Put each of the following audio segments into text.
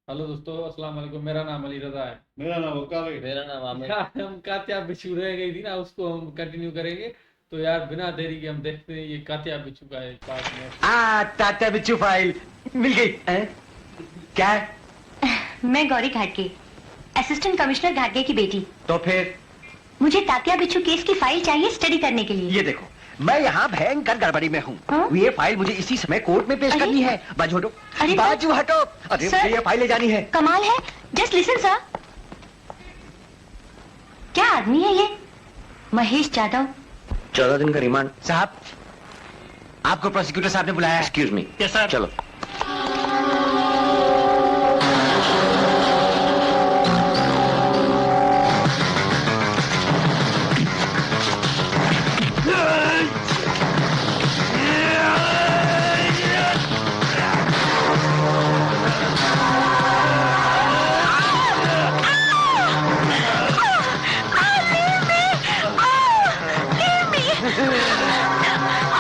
Hello दोस्तों, अस्सलाम वालेकुम। मेरा नाम अली रजा है। मेरा नाम वकार है। मेरा नाम आमिर। यार, हम कात्या बिच्छू रह गई थी ना, उसको हम कंटिन्यू करेंगे। तो यार बिना देरी के हम देखते हैं ये कात्या बिच्छू का एक पार्ट में। तात्या बिच्छू फाइल मिल गई है? क्या है? मैं गौरी घाटगे, असिस्टेंट कमिश्नर घाटगे की बेटी। तो फिर मुझे तात्या बिच्छू केस की फाइल चाहिए स्टडी करने के लिए। ये देखो, मैं यहाँ भयंकर गड़बड़ी में हूँ। हाँ? ये फाइल मुझे इसी समय कोर्ट में पेश अरे? करनी है। बाजू हटो, अरे बाजू हटो। अरे सर? मुझे ये फाइल ले जानी है। कमाल है, जस्ट लिसन सर। क्या आदमी है ये महेश यादव? 14 दिन का रिमांड। साहब, आपको प्रोसिक्यूटर साहब ने बुलाया है। Excuse me. Yes sir. चलो।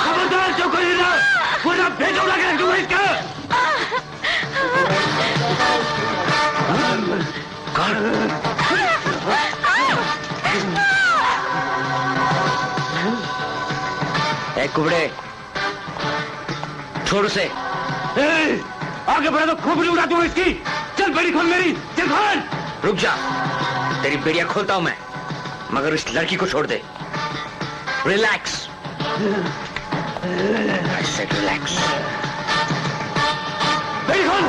खबरदार, जो कोई ना पूरा भेजो लगा दूंगा इसका। ए कुबड़े, छोड़ उसे। आगे बढ़ा तो खोपड़ी उड़ा दूंगा इसकी। चल बेड़ी खोल मेरी, चल खोल। रुक जा, तेरी बेड़ियां खोलता हूं मैं, मगर इस लड़की को छोड़ दे। रिलैक्स। I said relax. बेड़ी खोल।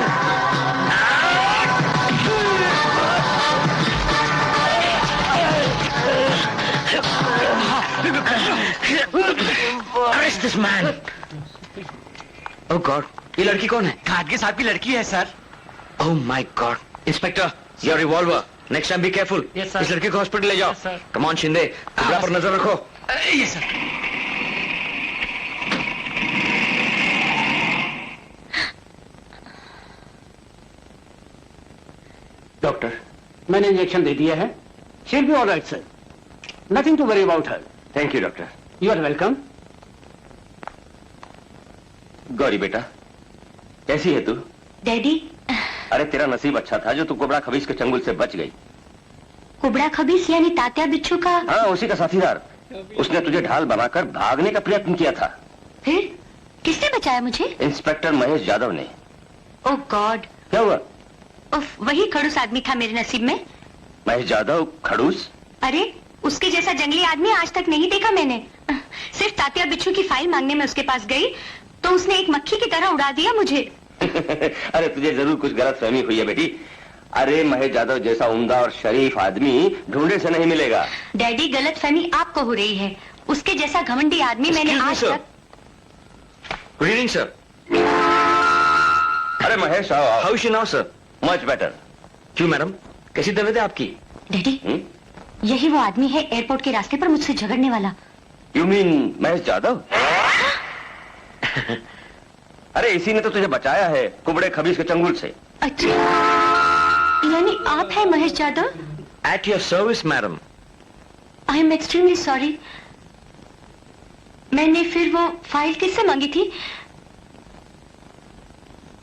Arrest this man. Oh God, ये लड़की कौन है? घाटगे साहब की लड़की है sir. Oh my God. Inspector, your revolver. Next time be careful. Yes, sir. इस लड़की को हॉस्पिटल ले जाओ। Yes, sir. Come on Shinde, कुबड़ा पर नजर रखो। ये सर। डॉक्टर, मैंने इंजेक्शन दे दिया है। She'll be alright sir, nothing to worry about her. Thank you doctor. You are welcome. Gauri बेटा, कैसी है तू? डैडी, अरे तेरा नसीब अच्छा था जो तू कुबड़ा खबीज के चंगुल से बच गई। कुबड़ा खबीस यानी तात्या बिच्छू का? हाँ, उसी का साथीदार। उसने तुझे ढाल बनाकर भागने का प्रयत्न किया था। फिर किसने बचाया मुझे? इंस्पेक्टर महेश यादव ने। ओह गॉड, क्या हुआ? उफ, वही खड़ूस आदमी था मेरे नसीब में। महेश यादव खड़ूस? अरे उसके जैसा जंगली आदमी आज तक नहीं देखा मैंने। सिर्फ तात्या बिच्छू की फाइल मांगने में उसके पास गई तो उसने एक मक्खी की तरह उड़ा दिया मुझे। अरे तुझे जरूर कुछ गलत फहमी हुई है बेटी। अरे महेश यादव जैसा उम्दा और शरीफ आदमी ढूंढे से नहीं मिलेगा। डैडी, गलत फहमी आपको हो रही है। उसके जैसा घमंडी आदमी मैंने आज तक। Good evening sir. अरे महेश, आओ आओ। How is she now sir? Much better. क्यों मैडम, कैसी तबीयत है आपकी? डैडी, यही वो आदमी है एयरपोर्ट के रास्ते पर मुझसे झगड़ने वाला। You mean Mahesh Yadav? अरे इसी ने तो तुझे बचाया है कुबड़े खबीज के चंगुल से। अच्छा, यानी आप हैं Mahesh Yadav? At your service madam. I am extremely sorry. मैंने फिर वो फाइल किससे मांगी थी?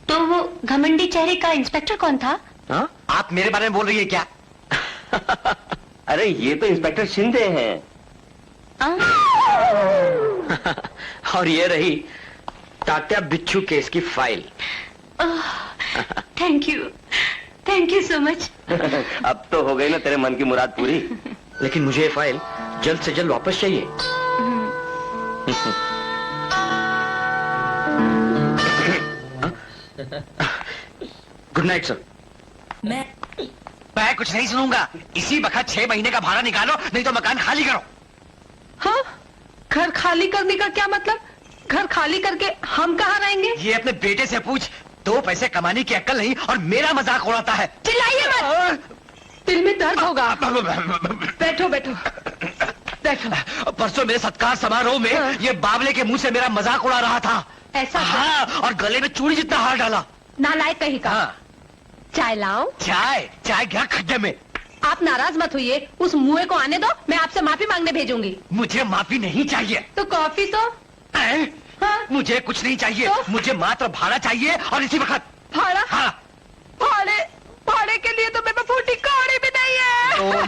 तो वो घमंडी चेहरे का इंस्पेक्टर कौन था? हाँ? आप मेरे बारे में बोल रही है क्या? अरे ये तो इंस्पेक्टर शिंदे हैं। और ये रही तात्या बिच्छू केस की file. Thank you so much. अब तो हो गई ना तेरे मन की मुराद पूरी। लेकिन मुझे ये फाइल जल्द से जल्द वापस चाहिए। Good night sir. मैं कुछ नहीं सुनूंगा। इसी वक्त 6 महीने का भाड़ा निकालो, नहीं तो मकान खाली करो। हाँ? घर खाली करने का क्या मतलब? घर खाली करके हम कहाँ रहेंगे? ये अपने बेटे से पूछ। 2 पैसे कमाने की अक्ल नहीं और मेरा मजाक उड़ाता है। चिल्लाइए मत, दिल में दर्द होगा। बैठो बैठो बैठो। परसों मेरे सत्कार समारोह में ये बावले के मुंह से मेरा मजाक उड़ा रहा था। ऐसा? हाँ, और गले में चूड़ी जितना हार डाला। नालायक कहीं का। हाँ। चाय लाऊं? चाय गया खड्डे में। आप नाराज मत होइए, उस मुए को आने दो, मैं आपसे माफी मांगने भेजूंगी। मुझे माफी नहीं चाहिए। तो कॉफी तो? हाँ? मुझे कुछ नहीं चाहिए, तो? मुझे मात्र भाड़ा चाहिए और इसी वक्त। भाड़ा? हाँ। भाड़े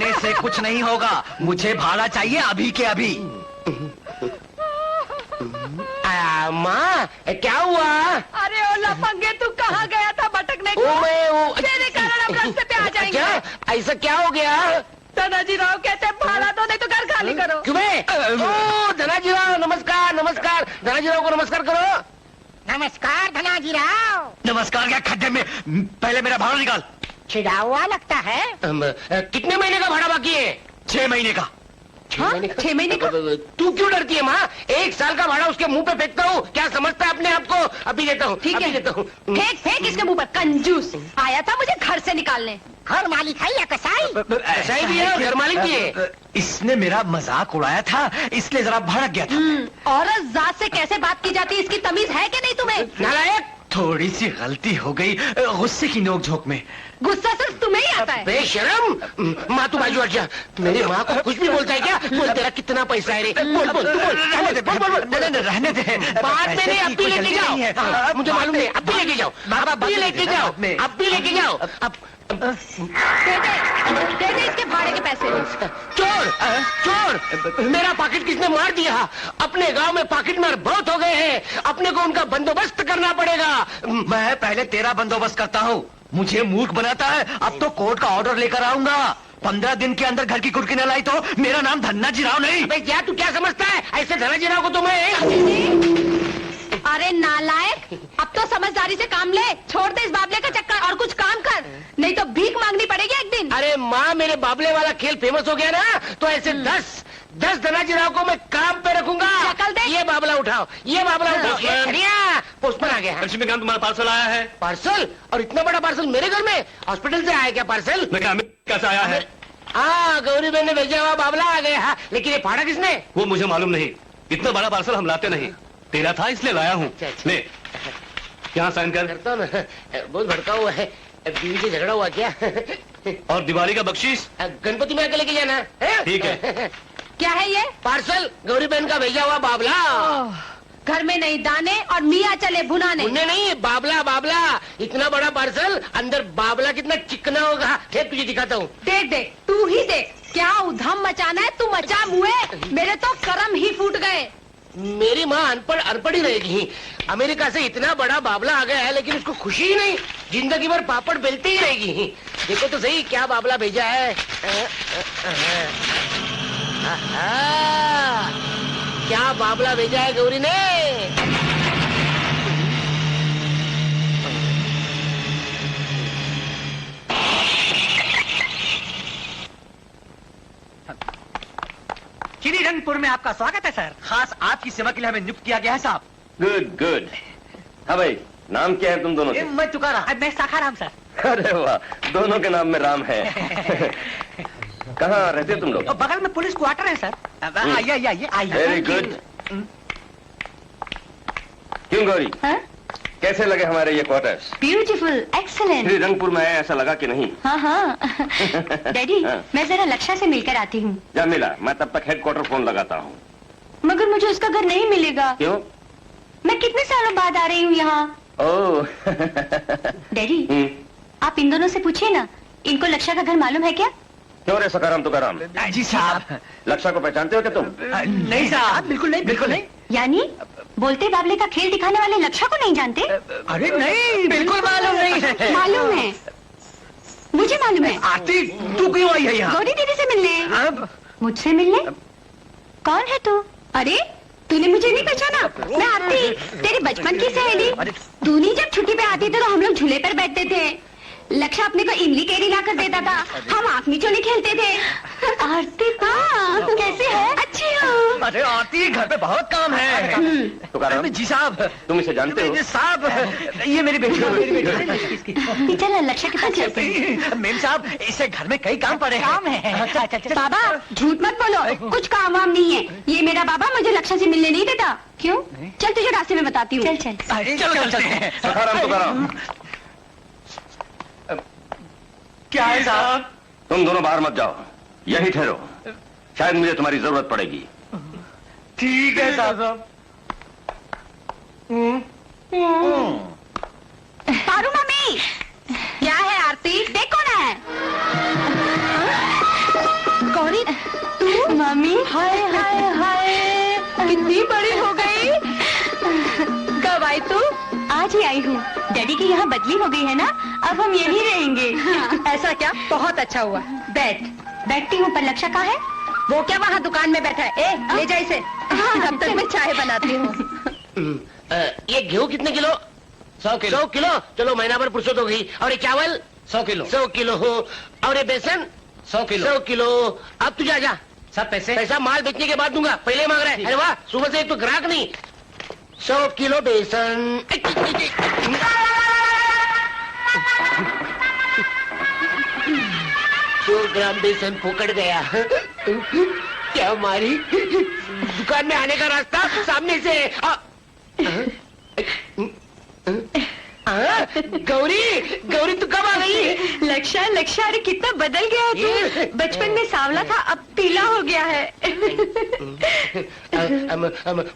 आने से कुछ नहीं होगा, मुझे भाड़ा चाहिए अभी के अभी। माँ क्या हुआ? अरे ओ लफंगे, तू कहाँ गया था भटकने को? तेरे कारण हम रास्ते पे आ जाएंगे। क्या ऐसा क्या हो गया? धनाजी राव कहते हैं भाड़ा दो नहीं तो घर खाली करो। क्यों ओ धनाजी राव, नमस्कार नमस्कार। धनाजी राव को नमस्कार करो। नमस्कार धनाजी राव। नमस्कार क्या खड्डे में, पहले मेरा भाड़ा निकाल। छिड़ा हुआ लगता है। कितने महीने का भाड़ा बाकी है? 6 महीने का। 6 महीने का? तू क्यों डरती है माँ? 1 साल का भाड़ा उसके मुंह पे फेंकता हूँ, क्या समझता है अपने आप को? अभी देता हूँ, ठीक है, देता हूँ। फेंक फेंक इसके मुंह पर, कंजूस। आया था मुझे घर से निकालने। घर मालिक है या कसाई? कसाई भी है और घर मालिक भी है। इसने मेरा मजाक उड़ाया था, इसलिए जरा भड़क गया था। औरत जात से कैसे बात की जाती है, इसकी तमीज है कि नहीं तुम्हें? नालायक, थोड़ी सी गलती हो गई गुस्से की नोक-झोंक में। गुस्सा सिर्फ तुम्हें ही आता है। बेशरम। माँ तू बाजू हट जा। मेरी माँ को कुछ भी बोलता है क्या? बोल तेरा कितना पैसा है रे? बोल बोल बोल। रहने दे, रहने दे। बात में नहीं, अब भी लेके जाओ। मुझे मालूम नहीं, अब भी लेके जाओ, अब भी लेके जाओ, अब भी लेके जाओ। अब दे दे इसके भाड़े के पैसे। चोर, चोर, मेरा पॉकेट किसने मार दिया? अपने गांव में पॉकेट मार बहुत हो गए हैं, अपने को उनका बंदोबस्त करना पड़ेगा। मैं पहले तेरा बंदोबस्त करता हूँ, मुझे मूर्ख बनाता है। अब तो कोर्ट का ऑर्डर लेकर आऊंगा, 15 दिन के अंदर घर की कुर्की न लाई तो मेरा नाम धन्नाजी राव नहीं। भाई क्या तू क्या समझता है? ऐसे धनाजी राव को तो मैं। अरे नालायक, अब तो समझदारी से काम ले, छोड़ दे इस बाबले का चक्कर और कुछ काम कर, नहीं तो भीख मांगनी पड़ेगी एक दिन। अरे माँ, मेरे बाबले वाला खेल फेमस हो गया ना, तो ऐसे 10 धनाजी राव को मैं काम पे रखूंगा। शक्ल देख। ये बाबला उठाओ, ये बाबला उठाओ। पोस्टमैन आ गया है। लक्ष्मीकांत, तुम्हारा पार्सल आया है। पार्सल? और इतना बड़ा पार्सल मेरे घर में? हॉस्पिटल से आया क्या पार्सल? मैं अमेरिका से आया है। हाँ, गौरी बहन ने भेजा हुआ बाबला आ गया, लेकिन ये फाड़ा किसने? वो मुझे मालूम नहीं, इतना बड़ा पार्सल हम लाते नहीं, तेरा था इसलिए लाया हूँ। ले यहाँ साइन कर। करता हूँ ना, बहुत भड़का हुआ है। बीवी से झगड़ा हुआ क्या? और दिवाली का बख्शीश गणपति में आके लेके जाना है। ठीक है। क्या है ये? पार्सल गौरी बहन का भेजा हुआ बाबला। घर में नहीं दाने और मियाँ चले भुनाने। उन्हें नहीं, बाबला बाबला। इतना बड़ा पार्सल, अंदर बाबला कितना चिकना होगा, ठीक तुझे दिखाता हूँ। देख देख, तू ही देख, क्या उधम मचाना है तू मचा मुए, मेरे तो करम ही फूट गए। मेरी माँ अनपढ़ ही रहेगी। अमेरिका से इतना बड़ा बाबला आ गया है, लेकिन उसको खुशी ही नहीं, जिंदगी भर पापड़ बेलती ही रहेगी। देखो तो सही क्या बाबला भेजा है। क्या बाबला भेजा है गौरी ने। श्रीरंगपुर में आपका स्वागत है सर, खास आपकी सेवा के लिए हमें नियुक्त किया गया है साहब। Good good. हाँ भाई, नाम क्या है तुम दोनों के? मैं तुकाराम। मैं साखाराम सर। अरे वाह, दोनों के नाम में राम है। कहाँ रहते तुम लोग? बगल में पुलिस क्वार्टर है सर। आइए आइए आइए। Very good. क्यों गौरी, कैसे लगे हमारे ये क्वार्टर्स? Beautiful, excellent. श्रीरंगपुर में आया ऐसा लगा कि नहीं? हाँ हाँ। डैडी, हाँ। मैं जरा लक्षा से मिलकर आती हूँ। जा मिला, मैं तब तक हेडक्वार्टर फोन लगाता हूँ। मगर मुझे उसका घर नहीं मिलेगा। क्यों? मैं कितने सालों बाद आ रही हूँ यहाँ। ओह। डैडी, आप इन दोनों से पूछिए ना, इनको लक्षा का घर मालूम है क्या? क्यों रे सकाराम तुकाराम? जी साहब। लक्षा को पहचानते हो क्या तुम? नहीं साहब, बिल्कुल नहीं, बिल्कुल नहीं। यानी बोलते बाबले का खेल दिखाने वाले लक्षा को नहीं जानते? अरे नहीं, बिल्कुल मालूम नहीं है। मालूम है, मुझे मालूम है। आरती, तू क्यों आई है यहाँ? गौरी दीदी से मिलने। अब मुझसे मिलने? कौन है तू? अरे तूने मुझे नहीं पहचाना? मैं आरती, तेरी बचपन की सहेली। तूने जब छुट्टी पे आती थी तो हम लोग झूले पर बैठते थे, लक्षा अपने को इमली केरी ला कर देता था, हम आँख मिचोली खेलते थे। आरती, हाँ कैसे है? अच्छी हूँ। अरे आरती, घर पे बहुत काम है। तुकाराम जी साहब। तुम इसे जानते हो? साहब, ये मेरी बेटी है। चल लक्षा के पास चलते हैं। मेम साहब, इसे घर में कई काम पड़े काम है। बाबा झूठ मत बोलो, कुछ काम वाम नहीं है। ये मेरा बाबा मुझे लक्षा से मिलने नहीं देता। क्यों? चल तुझे रास्ते में बताती हूँ। चल चल। चलो चलते हैं। सखाराम तुकाराम, क्या है साहब? तुम दोनों बाहर मत जाओ, यही ठहरो, शायद मुझे तुम्हारी जरूरत पड़ेगी। ठीक है साहब। पारू मम्मी, क्या है आरती? देख कौन है? मामी, हाय हाय हाय, कितनी बड़ी हो गई। कब आई तू? आज ही आई हूँ। डैडी की यहाँ बदली हो गई है ना, अब हम यहीं रहेंगे। ऐसा क्या? बहुत अच्छा हुआ। बैठ। बैठती हूँ, पर लक्षा कहाँ है? वो क्या वहाँ दुकान में बैठा है? ए, ले जा इसे। तब तक मैं चाय बनाती हूँ। ये गेहूं कितने किलो? 100 किलो। 100 किलो। चलो महीना भर फुर्सत हो गई। और ये चावल? 100 किलो। 100 किलो। और ये बेसन? 100 किलो। 100 किलो। अब तू जा। सब पैसे? पैसा माल बेचने के बाद दूंगा, पहले मांग रहा है। अरे वाह, सुबह से एक तो ग्राहक नहीं। 100 किलो बेसन। 100 ग्राम बेसन फुकट गया। क्या मारी? दुकान में आने का रास्ता सामने से। गौरी, गौरी तू कब आ गई? लक्षा, लक्षा, अरे कितना बदल गया है तू। बचपन में सांवला था, अब पीला हो गया है।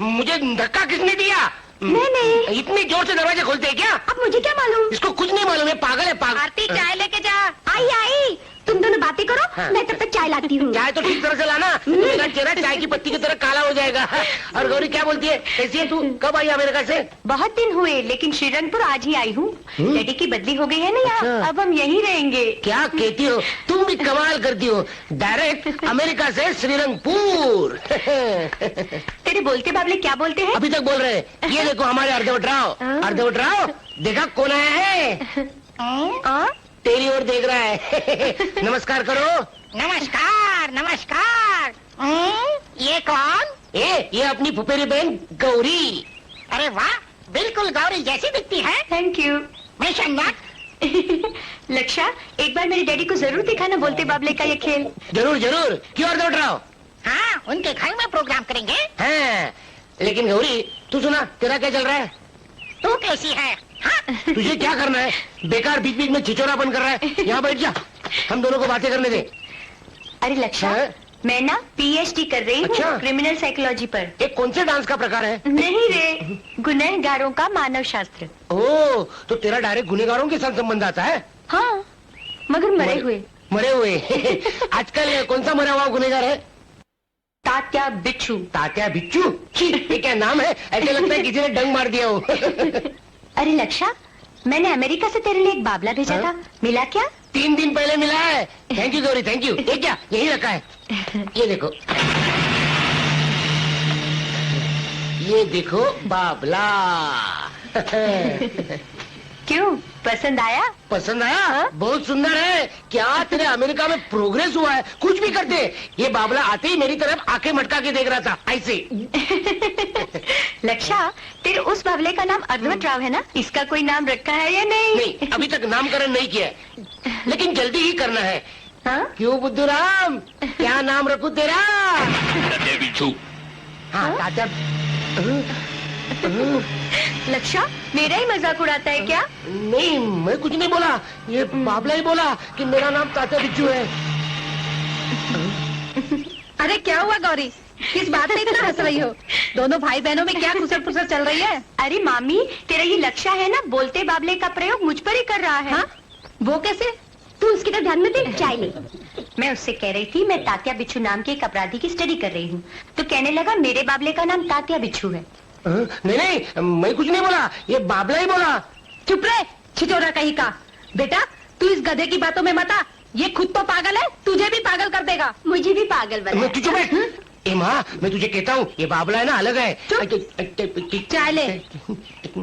मुझे धक्का किसने दिया? नहीं। इतनी जोर से दरवाजे खोलते हैं क्या? अब मुझे क्या मालूम? इसको कुछ नहीं मालूम है, पागल है पागल। आरती, चाय लेके जा। आई आई, तुम दोनों बातें करो, हाँ। मैं तब तक चाय लाती हूँ। चाय तो ठीक तरह से लाना, मेरा चेहरा चाय की पत्ती की तरह काला हो जाएगा। और गौरी क्या बोलती है? कैसी है तू? कब आई अमेरिका से? बहुत दिन हुए, लेकिन श्रीरंगपुर आज ही आई हूँ। डैडी की बदली हो गई है ना यहाँ, अच्छा। अब हम यहीं रहेंगे। क्या कहती हो? तुम भी कमाल करती हो, डायरेक्ट अमेरिका से श्रीरंगपुर। तेरे बोलते बाबले क्या बोलते हैं? अभी तक बोल रहे हैं। ये देखो हमारे अर्धवट राव। अर्धवट राव, देखा कौन आया है? आ? तेरी ओर देख रहा है। नमस्कार करो। नमस्कार नमस्कार। ये कौन? ये अपनी फुफेरी बहन गौरी। अरे वाह, बिल्कुल गौरी जैसी दिखती है। Thank you. मैं शन्नत। लक्षा, एक बार मेरे डैडी को जरूर दिखाना बोलते बाबले का ये खेल। जरूर जरूर, क्यों अर्धवट राव? हाँ, उनके घर में प्रोग्राम करेंगे। हाँ, लेकिन गौरी तू सुना, तेरा क्या चल रहा है? तू कैसी है? हाँ? तुझे क्या करना है? बेकार बीच बीच में छिचोरापन कर रहा है। यहाँ बैठ जा, हम दोनों को बातें करने दे। अरे लक्षा, हाँ? मैं ना पीएचडी कर रही हूँ अच्छा। क्रिमिनल साइकोलॉजी पर। ये कौन से डांस का प्रकार है? नहीं रे, गुनहगारों का मानव शास्त्र। ओ, तो तेरा डायरेक्ट गुनेगारों के साथ संबंध आता है? हाँ, मगर मरे हुए। मरे हुए। आजकल कौन सा मरा हुआ गुनेगार है? तात्या बिच्छू। तात्या बिच्छू? छी, ये क्या नाम है? ऐसे लगता है किसी ने डंग मार दिया हो। अरे लक्षा, मैंने अमेरिका से तेरे लिए एक बाबला भेजा हाँ? था, मिला क्या? 3 दिन पहले मिला है। Thank you Gauri, thank you. ये क्या, यही रखा है? ये देखो, ये देखो बाबला। क्यों, पसंद आया? पसंद आया? बहुत सुंदर है। क्या तेरे अमेरिका में प्रोग्रेस हुआ है? कुछ भी करते, ये बाबला आते ही मेरी तरफ आंखें मटका के देख रहा था, ऐसे। लक्षा, तेरे उस बाबले का नाम अर्धवट राव है ना? इसका कोई नाम रखा है या नहीं? नहीं, अभी तक नामकरण नहीं किया है, लेकिन जल्दी ही करना है। हाँ? क्यों बुद्धूराम, क्या नाम रखूं तेरा? बिच्छू। हाँ, तात्या। लक्षा, मेरा ही मजाक उड़ाता है क्या? नहीं, मैं कुछ नहीं बोला, ये बाबला ही बोला कि मेरा नाम तात्या बिच्छू है। अरे क्या हुआ गौरी, किस बात में इतना हंस रही हो? दोनों भाई बहनों में क्या खुसर फुसर चल रही है? अरे मामी, तेरा ये लक्षा है ना, बोलते बाबले का प्रयोग मुझ पर ही कर रहा है। हाँ? वो कैसे? तू उसकी तरफ ध्यान में दे, चाय ले। मैं उससे कह रही थी मैं तात्या बिच्छू नाम के एक अपराधी की स्टडी कर रही हूँ, तो कहने लगा मेरे बाबले का नाम तात्या बिच्छू है। नहीं नहीं, मैं कुछ नहीं बोला, ये बाबला ही बोला। चुप रहे, छिचोरा कहीं का। बेटा, तू इस गधे की बातों में मत आ, ये खुद तो पागल है, तुझे भी पागल कर देगा। मुझे भी पागल बना। मैं तुझे बैठ। ए माँ, मैं तुझे कहता हूँ, ये बाबला है ना, अलग है। चाय ले।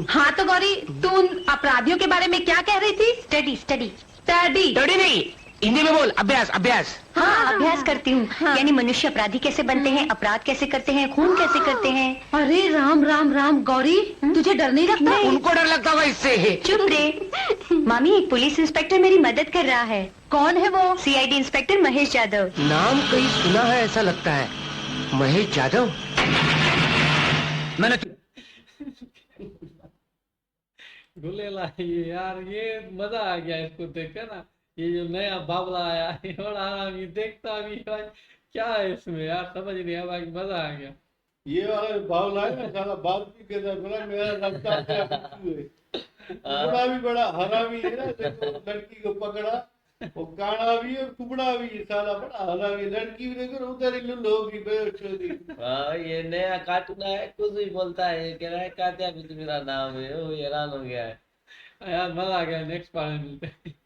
हाँ तो गौरी, तू उन अपराधियों के बारे में क्या कह रही थी? Study study. स्टडी? डरी नहीं, हिंदी में बोल, अभ्यास अभ्यास। हाँ, अभ्यास करती हूँ। यानी मनुष्य अपराधी कैसे बनते हैं, अपराध कैसे करते हैं, खून कैसे करते हैं। अरे राम राम राम गौरी, तुझे डर नहीं लगता? उनको डर लगता होगा इससे। चुप रे। मामी, एक पुलिस इंस्पेक्टर मेरी मदद कर रहा है। कौन है वो? CID inspector Mahesh Yadav. नाम कहीं सुना है ऐसा लगता है, महेश यादव। मैंने गुलेला ये यार, ये मजा आ गया इसको देख कर ना। ये जो नया बाबला आया है, बड़ा आरामी देखता भी है, क्या है इसमें यार, समझ नहीं आया, बाकी मजा आ गया। ये वाला बावला है ना, साला बात भी कहता है, बोला मेरा लगता है बिच्छू है। बड़ा भी बड़ा हरामी है ना, देखो लड़की को पकड़ा वो काना भी और कुबड़ा भी, साला बड़ा हला भी, लड़की भी देखो उधर ही लुल्लो भी बेहोशी। हाँ ये नया कार्टून है, कुछ भी बोलता है, कह रहा है कात्या भी तो मेरा नाम है। वो हैरान हो गया है यार, मजा आ गया। नेक्स्ट पार्ट में मिलते हैं।